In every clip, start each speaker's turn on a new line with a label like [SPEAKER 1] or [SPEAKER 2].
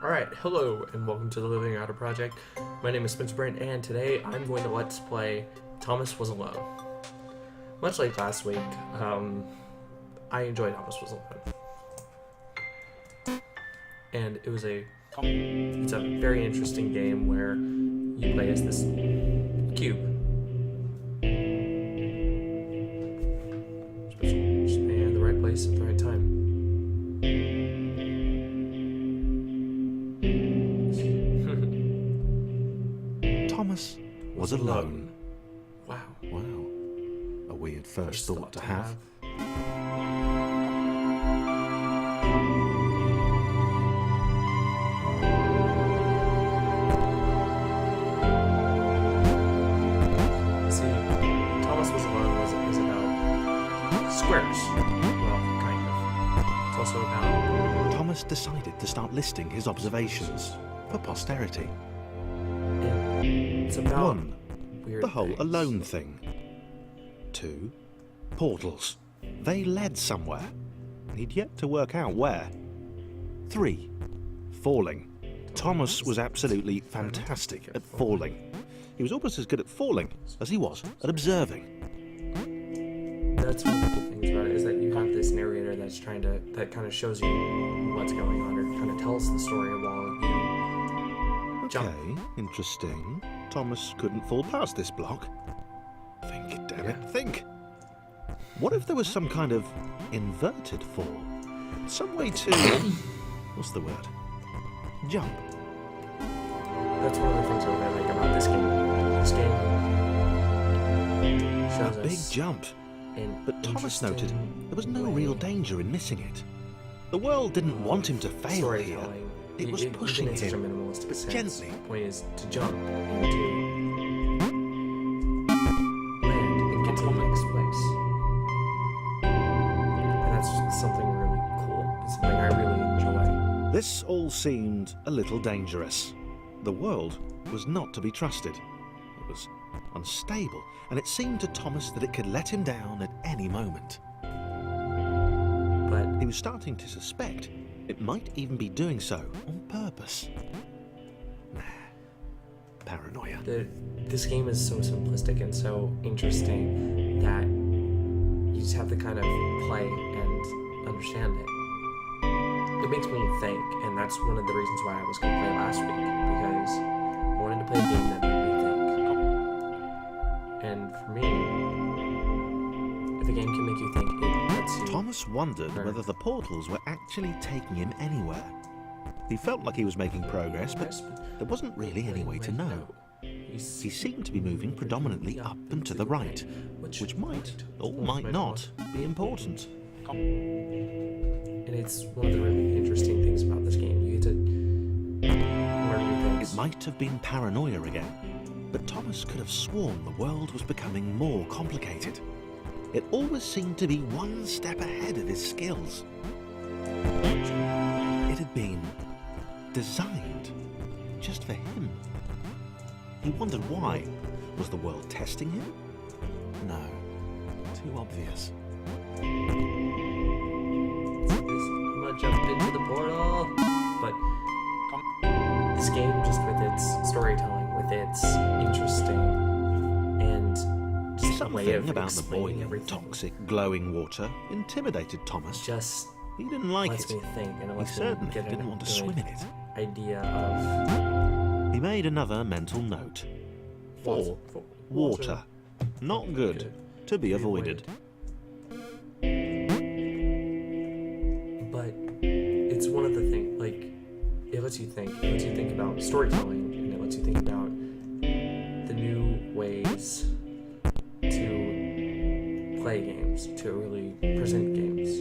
[SPEAKER 1] Alright, hello and welcome to the Living Outer Project. My name is Spencer Brent and today I'm going to let's play Thomas Was Alone. Much like last week, I enjoyed Thomas Was Alone. And it's a very interesting game where you play as this cube. Just in the right place at the right time.
[SPEAKER 2] Thomas was alone.
[SPEAKER 1] Wow.
[SPEAKER 2] Wow. A weird first thought to have.
[SPEAKER 1] See, Thomas Was Alone is about squares. Well, kind of. It's also about...
[SPEAKER 2] Thomas decided to start listing his observations for posterity.
[SPEAKER 1] It's about
[SPEAKER 2] 1.
[SPEAKER 1] weird
[SPEAKER 2] The whole
[SPEAKER 1] things.
[SPEAKER 2] alone thing. 2. Portals. They led somewhere. He'd yet to work out where. 3. Falling. Thomas was absolutely fantastic at falling. He was almost as good at falling as he was at observing.
[SPEAKER 1] That's one of the things about it, is that you have this narrator that kind of shows you what's going on, or kind of tells the story while you jump.
[SPEAKER 2] Okay, interesting. Thomas couldn't fall past this block. Think, damn it, think. What if there was some kind of inverted fall? Some way to... what's the word? Jump.
[SPEAKER 1] That's one of the things I really like about this game. This game shows
[SPEAKER 2] A big
[SPEAKER 1] us
[SPEAKER 2] jump.
[SPEAKER 1] an
[SPEAKER 2] But Thomas noted
[SPEAKER 1] interesting
[SPEAKER 2] there was no
[SPEAKER 1] way
[SPEAKER 2] real danger in missing it. The world didn't want him to fail here.
[SPEAKER 1] storytelling.
[SPEAKER 2] It was pushing
[SPEAKER 1] even in such a
[SPEAKER 2] him,
[SPEAKER 1] minimalistic
[SPEAKER 2] but
[SPEAKER 1] sense.
[SPEAKER 2] gently.
[SPEAKER 1] The point is to jump and to land and get to the next place. And that's something really cool. It's something I really enjoy.
[SPEAKER 2] This all seemed a little dangerous. The world was not to be trusted. It was unstable, and it seemed to Thomas that it could let him down at any moment.
[SPEAKER 1] But
[SPEAKER 2] He was starting to suspect it might even be doing so on purpose. Nah, paranoia.
[SPEAKER 1] this game is so simplistic and so interesting that you just have to kind of play and understand it. It makes me think, and that's one of the reasons why I was going to play last week, because I wanted to play a game that made me think. And for me, if a game can make you think, it lets you...
[SPEAKER 2] Thomas wondered
[SPEAKER 1] Right.
[SPEAKER 2] whether the portals were actually taking him anywhere. He felt like he was making progress, but there wasn't really any way to know. He seemed to be moving predominantly up and to the right, which might, or might not, be important.
[SPEAKER 1] And it's one of the really interesting things about this game. You get to learn new things.
[SPEAKER 2] It might have been paranoia again, but Thomas could have sworn the world was becoming more complicated. It always seemed to be one step ahead of his skills. It had been designed just for him. He wondered why. Was the world testing him? No, too obvious.
[SPEAKER 1] I'm gonna jump into the portal. But this game, just with its storytelling, with its interesting and just a way of
[SPEAKER 2] Something about the
[SPEAKER 1] explaining
[SPEAKER 2] boiling,
[SPEAKER 1] everything,
[SPEAKER 2] toxic, glowing water intimidated Thomas.
[SPEAKER 1] just
[SPEAKER 2] He didn't like
[SPEAKER 1] lets
[SPEAKER 2] it.
[SPEAKER 1] me think, and it
[SPEAKER 2] He
[SPEAKER 1] lets me
[SPEAKER 2] certainly
[SPEAKER 1] get
[SPEAKER 2] didn't want to
[SPEAKER 1] good
[SPEAKER 2] swim in it.
[SPEAKER 1] idea of
[SPEAKER 2] He made another mental note. 4. Water. Not good. To be avoided.
[SPEAKER 1] But it's one of the things, like, it lets you think. It lets you think about storytelling, and it lets you think about the new ways to play games, to really present games.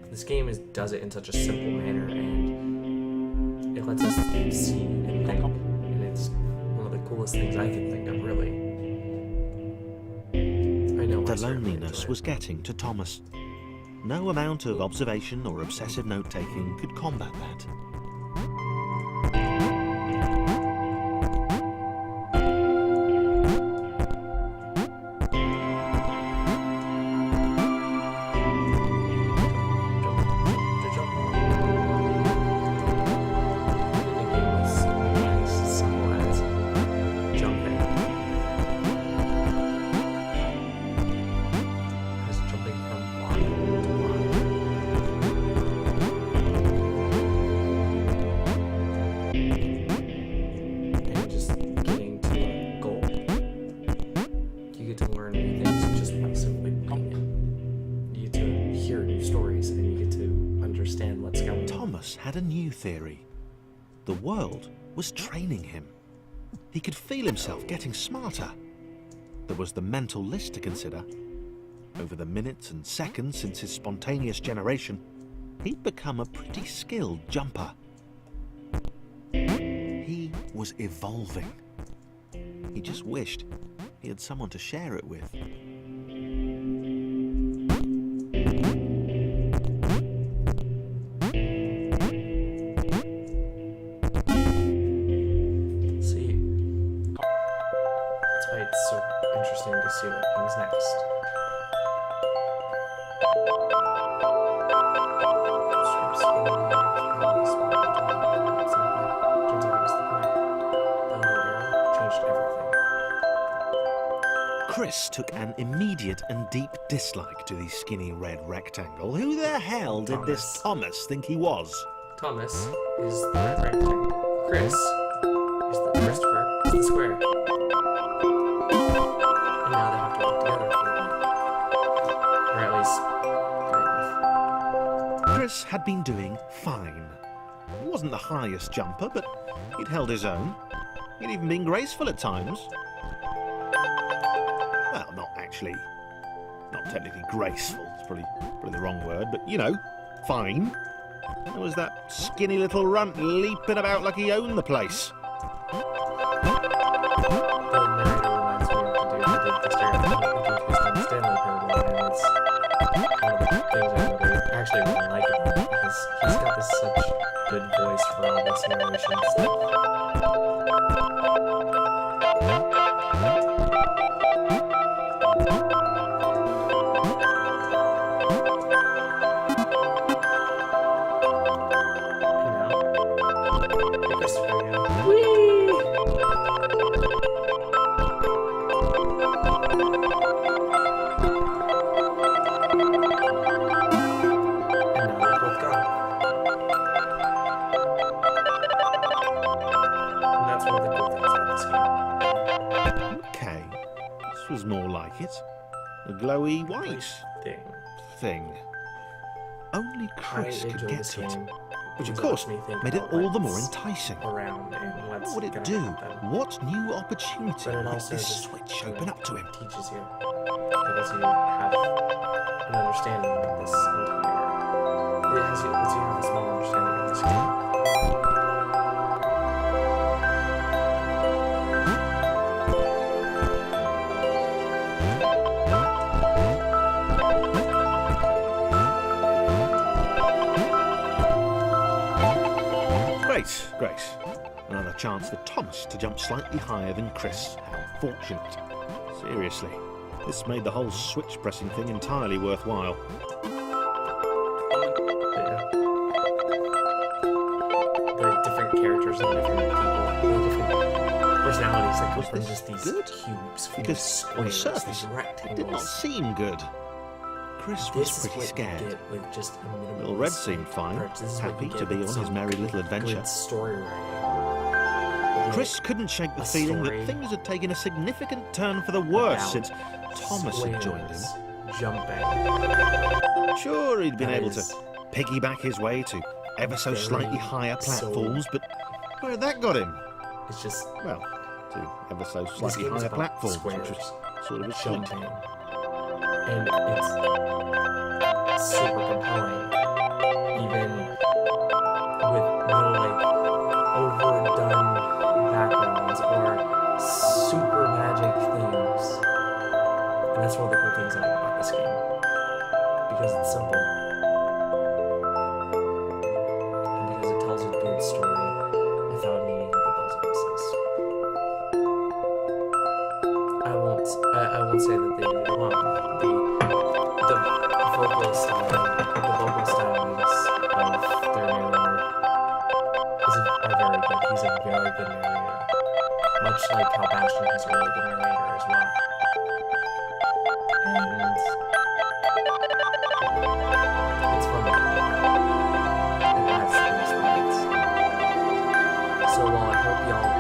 [SPEAKER 1] This game does it in such a simple manner, and it lets us see and think. And it's one of the coolest things I can think of, really. I know I
[SPEAKER 2] The
[SPEAKER 1] certainly
[SPEAKER 2] loneliness
[SPEAKER 1] enjoy it.
[SPEAKER 2] was getting to Thomas. No amount of observation or obsessive note-taking could combat that. had a new theory. The world was training him. He could feel himself getting smarter. There was the mental list to consider. Over the minutes and seconds since his spontaneous generation, he'd become a pretty skilled jumper. He was evolving. He just wished he had someone to share it with.
[SPEAKER 1] See, that's why it's so interesting to see what comes next.
[SPEAKER 2] Chris took an immediate and deep dislike to the skinny red rectangle. Who the hell did this Thomas think he was?
[SPEAKER 1] Thomas is the red rectangle. Chris is the Christopher is the square. And now they have to work together for a while. Or at least, kind of.
[SPEAKER 2] Chris had been doing fine. He wasn't the highest jumper, but he'd held his own. He'd even been graceful at times. Well, not technically graceful, it's probably the wrong word, but you know, fine. There was that skinny little runt leaping about like he owned the place.
[SPEAKER 1] The narrator reminds me of the Stan Stanley parable, and it's one of the things I actually really like about it, because he's got this such good voice for all this narration stuff.
[SPEAKER 2] A glowy white
[SPEAKER 1] thing.
[SPEAKER 2] Only Chris
[SPEAKER 1] I
[SPEAKER 2] could
[SPEAKER 1] enjoyed
[SPEAKER 2] get
[SPEAKER 1] this
[SPEAKER 2] to it,
[SPEAKER 1] game.
[SPEAKER 2] which of
[SPEAKER 1] It
[SPEAKER 2] course
[SPEAKER 1] makes me think
[SPEAKER 2] made it
[SPEAKER 1] about
[SPEAKER 2] all the more
[SPEAKER 1] what's
[SPEAKER 2] enticing.
[SPEAKER 1] around and what's
[SPEAKER 2] What would it
[SPEAKER 1] gonna
[SPEAKER 2] do?
[SPEAKER 1] happen.
[SPEAKER 2] What new opportunity
[SPEAKER 1] But it
[SPEAKER 2] would
[SPEAKER 1] also
[SPEAKER 2] this
[SPEAKER 1] just
[SPEAKER 2] switch open up to him?
[SPEAKER 1] teaches you, because you have an understanding of this entire. It lets you have a small understanding of this game.
[SPEAKER 2] Great. Another chance for Thomas to jump slightly higher than Chris. How fortunate. Seriously, this made the whole switch pressing thing entirely worthwhile.
[SPEAKER 1] The different characters and different people, the different personalities that come
[SPEAKER 2] Was
[SPEAKER 1] from
[SPEAKER 2] this
[SPEAKER 1] just these
[SPEAKER 2] good?
[SPEAKER 1] cubes, from
[SPEAKER 2] Because
[SPEAKER 1] these
[SPEAKER 2] on the
[SPEAKER 1] squares,
[SPEAKER 2] surface,
[SPEAKER 1] these
[SPEAKER 2] it
[SPEAKER 1] rectangles.
[SPEAKER 2] did not seem good. Chris was
[SPEAKER 1] This is
[SPEAKER 2] pretty
[SPEAKER 1] what
[SPEAKER 2] scared.
[SPEAKER 1] you get with just a minimal
[SPEAKER 2] Little Red
[SPEAKER 1] mistake.
[SPEAKER 2] seemed fine,
[SPEAKER 1] This is what
[SPEAKER 2] happy
[SPEAKER 1] you
[SPEAKER 2] to
[SPEAKER 1] get
[SPEAKER 2] be
[SPEAKER 1] with
[SPEAKER 2] on his
[SPEAKER 1] some
[SPEAKER 2] merry little adventure.
[SPEAKER 1] Good story writing.
[SPEAKER 2] Chris couldn't shake the
[SPEAKER 1] A
[SPEAKER 2] feeling
[SPEAKER 1] story
[SPEAKER 2] that things had taken a significant turn for the worse
[SPEAKER 1] about
[SPEAKER 2] since Thomas had joined him.
[SPEAKER 1] squares Jumping.
[SPEAKER 2] Sure, he'd been
[SPEAKER 1] That
[SPEAKER 2] able to
[SPEAKER 1] is
[SPEAKER 2] piggyback his way to ever so
[SPEAKER 1] very
[SPEAKER 2] slightly higher
[SPEAKER 1] so-
[SPEAKER 2] platforms, but where had that got him?
[SPEAKER 1] It's just
[SPEAKER 2] Well, to ever so
[SPEAKER 1] this
[SPEAKER 2] slightly
[SPEAKER 1] game is
[SPEAKER 2] higher
[SPEAKER 1] about
[SPEAKER 2] platforms, which
[SPEAKER 1] squares
[SPEAKER 2] was sort of his point.
[SPEAKER 1] jumping, and it's super compelling, even with no overdone backgrounds or super magic things. And that's one of the cool things I like about this game, because it's simple and because it tells a good story without needing all the bells and whistles. I won't say that they did it wrong. The vocal stylings of their narrator are very good. He's a very good narrator, much like how Bastion has a really good narrator as well. And it's fun to read. It has these moments. So while I hope y'all